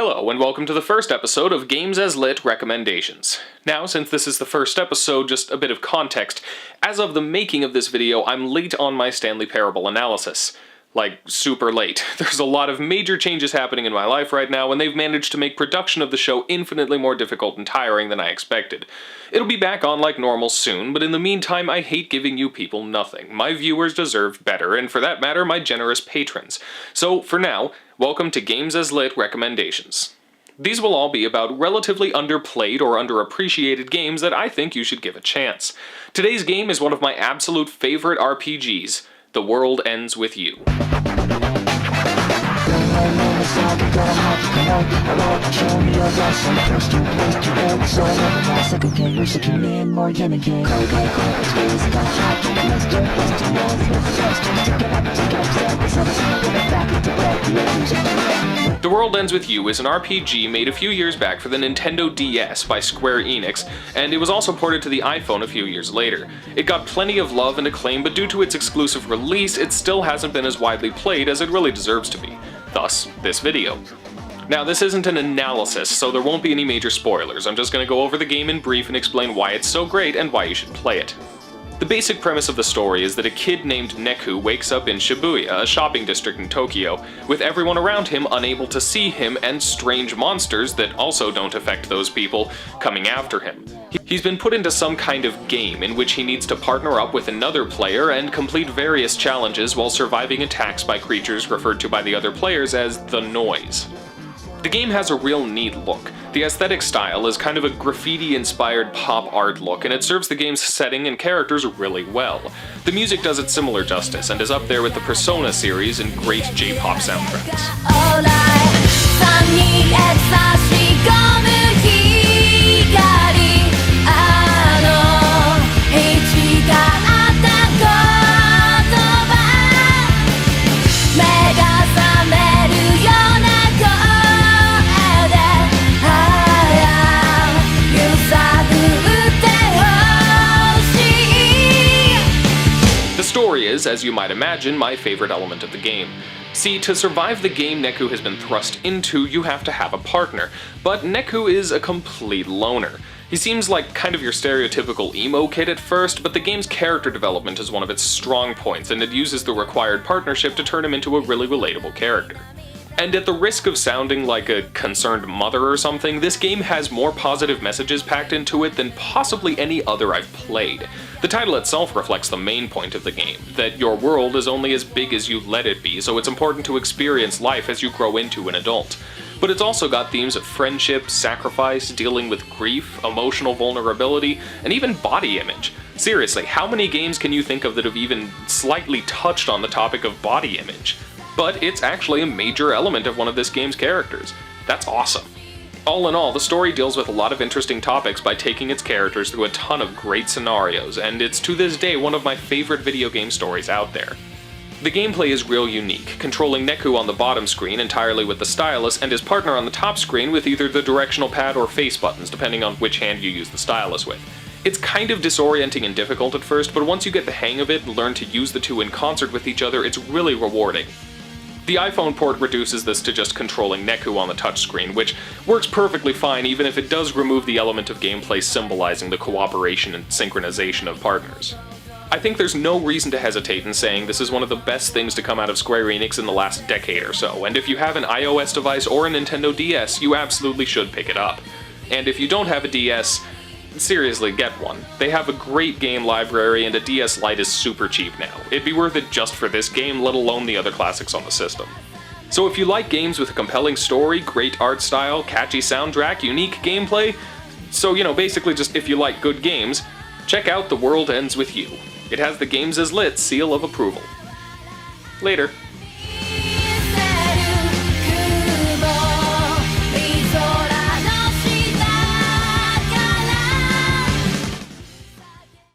Hello, and welcome to the first episode of Games as Lit Recommendations. Now, since this is the first episode, just a bit of context. As of the making of this video, I'm late on my Stanley Parable analysis. Like, super late. There's a lot of major changes happening in my life right now, and they've managed to make production of the show infinitely more difficult and tiring than I expected. It'll be back on like normal soon, but in the meantime, I hate giving you people nothing. My viewers deserve better, and for that matter, my generous patrons. So, for now, welcome to Games as Lit Recommendations. These will all be about relatively underplayed or underappreciated games that I think you should give a chance. Today's game is one of my absolute favorite RPGs, The World Ends With You. The World Ends With You is an RPG made a few years back for the Nintendo DS by Square Enix, and it was also ported to the iPhone a few years later. It got plenty of love and acclaim, but due to its exclusive release, it still hasn't been as widely played as it really deserves to be. Thus, this video. Now, this isn't an analysis, so there won't be any major spoilers. I'm just going to go over the game in brief and explain why it's so great and why you should play it. The basic premise of the story is that a kid named Neku wakes up in Shibuya, a shopping district in Tokyo, with everyone around him unable to see him and strange monsters that also don't affect those people coming after him. He's been put into some kind of game in which he needs to partner up with another player and complete various challenges while surviving attacks by creatures referred to by the other players as the Noise. The game has a real neat look. The aesthetic style is kind of a graffiti-inspired pop art look, and it serves the game's setting and characters really well. The music does it similar justice, and is up there with the Persona series and great J-pop soundtracks. The story is, as you might imagine, my favorite element of the game. See, to survive the game Neku has been thrust into, you have to have a partner, but Neku is a complete loner. He seems like kind of your stereotypical emo kid at first, but the game's character development is one of its strong points, and it uses the required partnership to turn him into a really relatable character. And at the risk of sounding like a concerned mother or something, this game has more positive messages packed into it than possibly any other I've played. The title itself reflects the main point of the game, that your world is only as big as you let it be, so it's important to experience life as you grow into an adult. But it's also got themes of friendship, sacrifice, dealing with grief, emotional vulnerability, and even body image. Seriously, how many games can you think of that have even slightly touched on the topic of body image? But it's actually a major element of one of this game's characters. That's awesome. All in all, the story deals with a lot of interesting topics by taking its characters through a ton of great scenarios, and it's to this day one of my favorite video game stories out there. The gameplay is real unique, controlling Neku on the bottom screen entirely with the stylus, and his partner on the top screen with either the directional pad or face buttons, depending on which hand you use the stylus with. It's kind of disorienting and difficult at first, but once you get the hang of it and learn to use the two in concert with each other, it's really rewarding. The iPhone port reduces this to just controlling Neku on the touchscreen, which works perfectly fine even if it does remove the element of gameplay symbolizing the cooperation and synchronization of partners. I think there's no reason to hesitate in saying this is one of the best things to come out of Square Enix in the last decade or so, and if you have an iOS device or a Nintendo DS, you absolutely should pick it up. And if you don't have a DS, seriously, get one. They have a great game library, and a DS Lite is super cheap now. It'd be worth it just for this game, let alone the other classics on the system. So if you like games with a compelling story, great art style, catchy soundtrack, unique gameplay, so basically just if you like good games, check out The World Ends With You. It has the Games as Lit seal of approval. Later.